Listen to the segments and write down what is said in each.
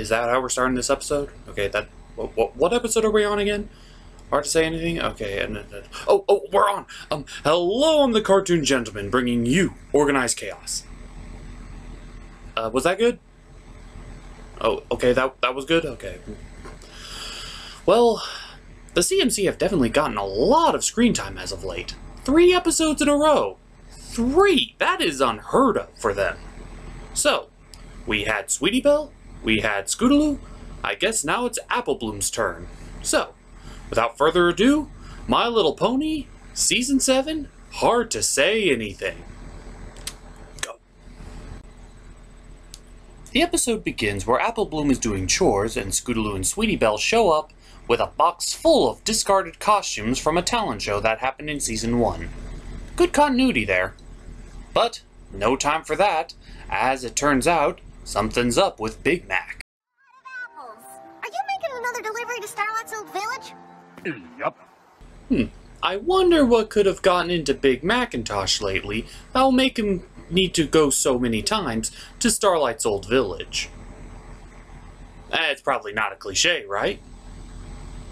Is that how we're starting this episode? Okay, what episode are we on again? Hard to say anything? Okay, oh, we're on! Hello, I'm the Cartoon Gentleman, bringing you Organized Chaos. Was that good? Oh, okay, that was good? Okay. Well, the CMC have definitely gotten a lot of screen time as of late. 3 episodes in a row! 3! That is unheard of for them. So, we had Sweetie Belle, we had Scootaloo, I guess now it's Apple Bloom's turn. So, without further ado, My Little Pony, Season 7, Hard to Say Anything. Go. The episode begins where Apple Bloom is doing chores and Scootaloo and Sweetie Belle show up with a box full of discarded costumes from a talent show that happened in Season 1. Good continuity there. But no time for that, as it turns out, something's up with Big Mac. Apples. Are you making another delivery to Starlight's old village? Yup. I wonder what could have gotten into Big Macintosh lately that'll make him need to go so many times to Starlight's old village. It's probably not a cliche, right?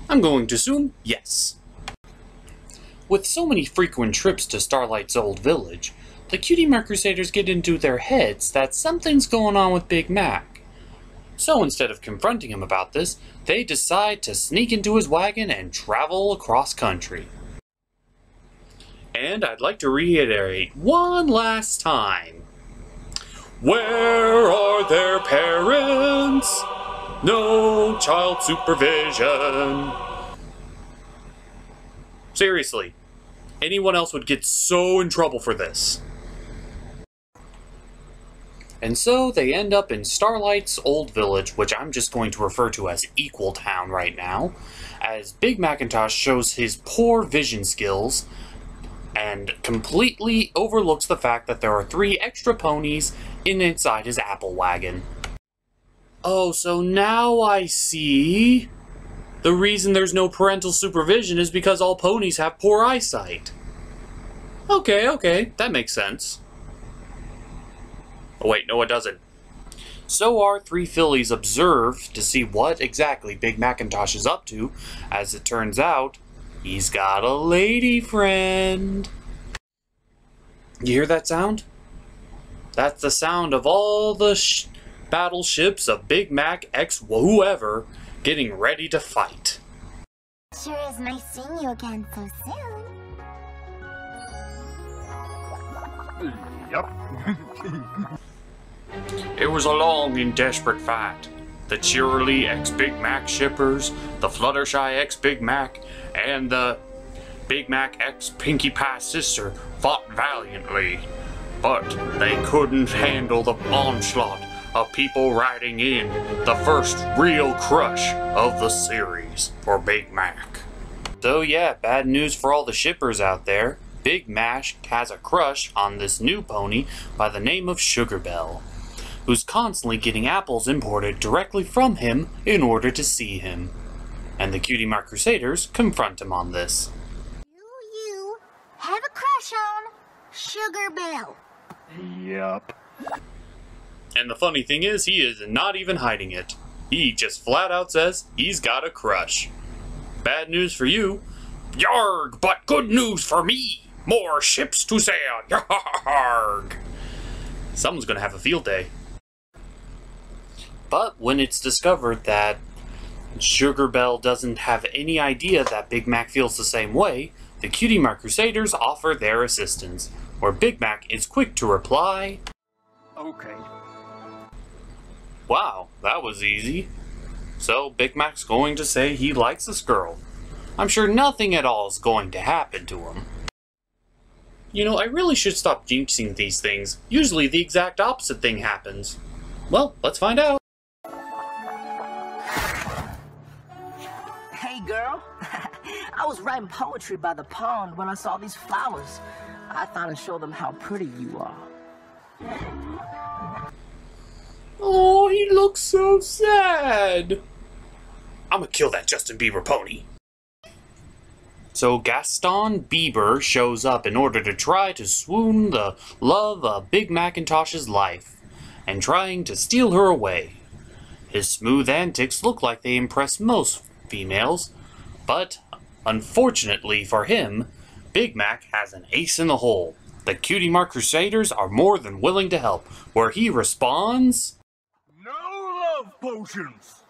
I'm going to assume yes. With so many frequent trips to Starlight's old village, the Cutie Mark Crusaders get into their heads that something's going on with Big Mac. So instead of confronting him about this, they decide to sneak into his wagon and travel across country. And I'd like to reiterate one last time. Where are their parents? No child supervision. Seriously, anyone else would get so in trouble for this. And so they end up in Starlight's old village, which I'm just going to refer to as Equal Town right now, as Big Macintosh shows his poor vision skills and completely overlooks the fact that there are 3 extra ponies inside his apple wagon. Oh, so now I see. The reason there's no parental supervision is because all ponies have poor eyesight. Okay, that makes sense. Oh wait, no it doesn't. So our 3 fillies observe to see what exactly Big Macintosh is up to. As it turns out, he's got a lady friend. You hear that sound? That's the sound of all the battleships of Big Mac X whoever getting ready to fight. Sure is nice seeing you again so soon. Yup. It was a long and desperate fight. The Cheerily X Big Mac shippers, the Fluttershy X Big Mac, and the Big Mac X Pinkie Pie sister fought valiantly, but they couldn't handle the onslaught of people riding in, the first real crush of the series for Big Mac. So yeah, bad news for all the shippers out there. Big Mac has a crush on this new pony by the name of Sugar Belle, who's constantly getting apples imported directly from him in order to see him. And the Cutie Mark Crusaders confront him on this. You have a crush on Sugar Belle. Yup. And the funny thing is, he is not even hiding it. He just flat out says he's got a crush. Bad news for you. Yarg, but good news for me. More ships to sail. Yarg. Someone's gonna have a field day. But when it's discovered that Sugar Belle doesn't have any idea that Big Mac feels the same way, the Cutie Mark Crusaders offer their assistance, where Big Mac is quick to reply, Okay. wow, that was easy. So Big Mac's going to say he likes this girl. I'm sure nothing at all is going to happen to him. You know, I really should stop jinxing these things. Usually the exact opposite thing happens. Well, let's find out. Hey girl, I was writing poetry by the pond when I saw these flowers. I thought I'd show them how pretty you are. Oh, he looks so sad. I'm gonna kill that Justin Bieber pony. So Gaston Bieber shows up in order to try to swoon the love of Big Macintosh's life, and trying to steal her away. His smooth antics look like they impress most females, but unfortunately for him, Big Mac has an ace in the hole. The Cutie Mark Crusaders are more than willing to help, where he responds, No love potions!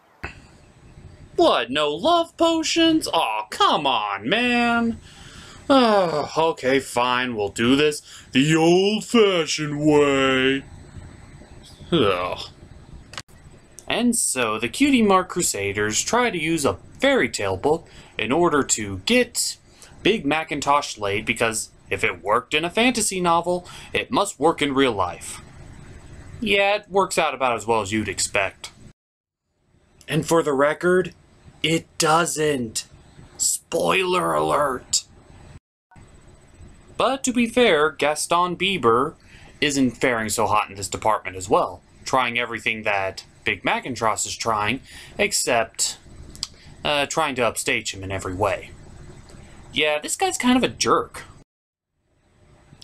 "What, no love potions? Aw, come on, man. Oh, okay, fine, we'll do this the old-fashioned way." Ugh. And so the Cutie Mark Crusaders try to use a fairy tale book in order to get Big Macintosh laid, because if it worked in a fantasy novel, it must work in real life. Yeah, it works out about as well as you'd expect. And for the record, it doesn't. Spoiler alert. But to be fair, Gaston Bieber isn't faring so hot in this department as well, trying everything that Big Macintosh is trying, except trying to upstage him in every way. Yeah, this guy's kind of a jerk.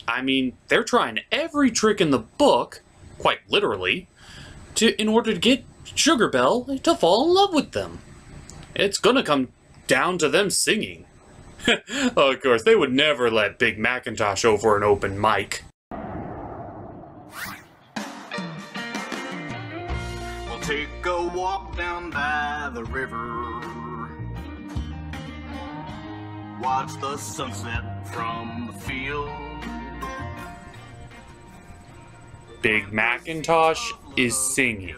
I mean, they're trying every trick in the book, quite literally, in order to get Sugar Belle to fall in love with them. It's gonna come down to them singing. Of course, they would never let Big Macintosh over an open mic. We'll take a walk down by the river. Watch the sunset from the field. Big Macintosh is singing.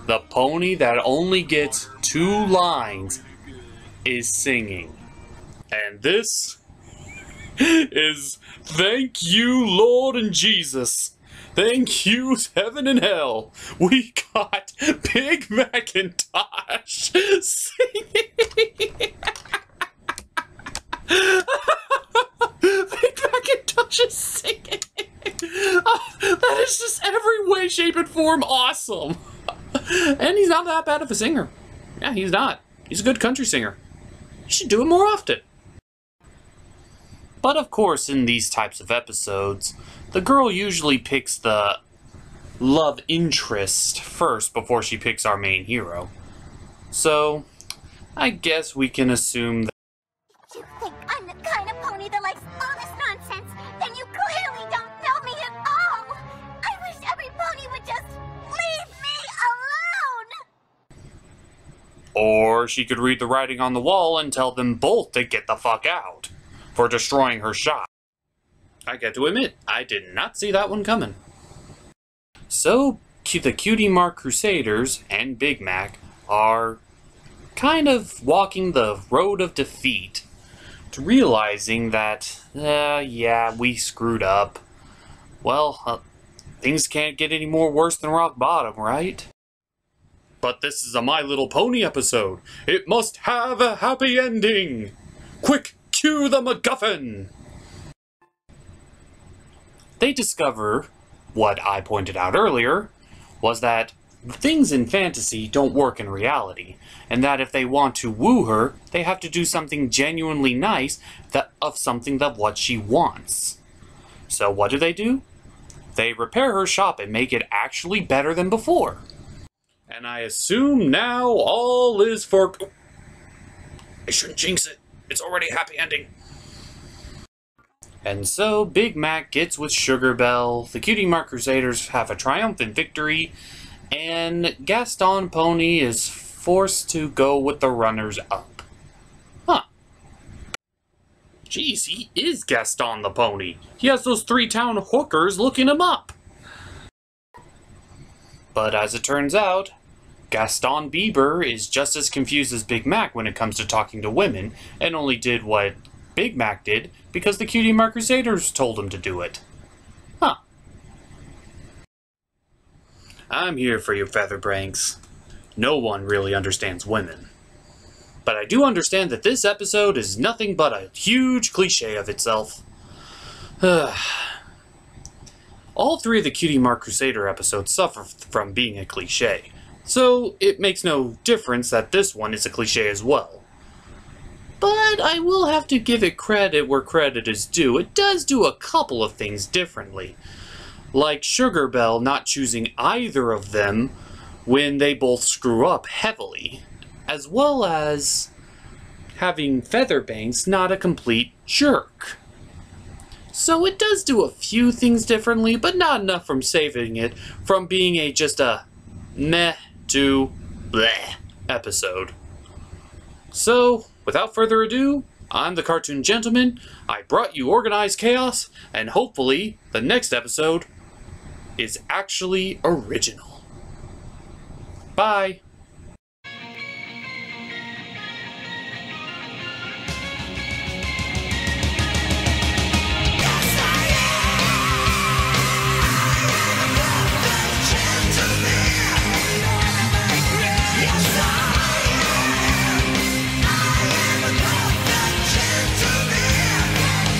The pony that only gets 2 lines is singing. And this is "Thank you, Lord and Jesus. Thank you, heaven and hell. We got Big Macintosh singing." Big Macintosh is singing. That is just every way, shape, and form awesome. And he's not that bad of a singer. Yeah, he's not. He's a good country singer. You should do it more often. But of course, in these types of episodes, the girl usually picks the love interest first before she picks our main hero. So, I guess we can assume that You think I'm the kind of pony that likes all this nonsense? Then you clearly don't know me at all! I wish every pony would just leave me alone! Or she could read the writing on the wall and tell them both to get the fuck out for destroying her shop. I got to admit, I did not see that one coming. So, the Cutie Mark Crusaders and Big Mac are kind of walking the road of defeat to realizing that, yeah, we screwed up. Well, things can't get any more worse than rock bottom, right? But this is a My Little Pony episode. It must have a happy ending. Quick, cue the MacGuffin. They discover, what I pointed out earlier, was that things in fantasy don't work in reality, and that if they want to woo her, they have to do something genuinely nice of something that what she wants. So what do? They repair her shop and make it actually better than before. And I assume now all is for... I shouldn't jinx it. It's already a happy ending. And so Big Mac gets with Sugar Belle, the Cutie Mark Crusaders have a triumphant victory, and Gaston Pony is forced to go with the runners-up. Huh. Jeez, he is Gaston the Pony. He has those 3-town hookers looking him up. But as it turns out, Gaston Bieber is just as confused as Big Mac when it comes to talking to women, and only did what Big Mac did because the Cutie Mark Crusaders told him to do it. Huh. I'm here for you, Featherbranks. No one really understands women. But I do understand that this episode is nothing but a huge cliche of itself. All 3 of the Cutie Mark Crusader episodes suffer from being a cliche, so it makes no difference that this one is a cliche as well. But I will have to give it credit where credit is due. It does do a couple of things differently. Like Sugar Belle not choosing either of them when they both screw up heavily, as well as having Featherbanks not a complete jerk. So it does do a few things differently, but not enough from saving it from being just a meh to bleh episode. So, without further ado, I'm the Cartoon Gentleman. I brought you organized chaos, and hopefully the next episode is actually original. Bye!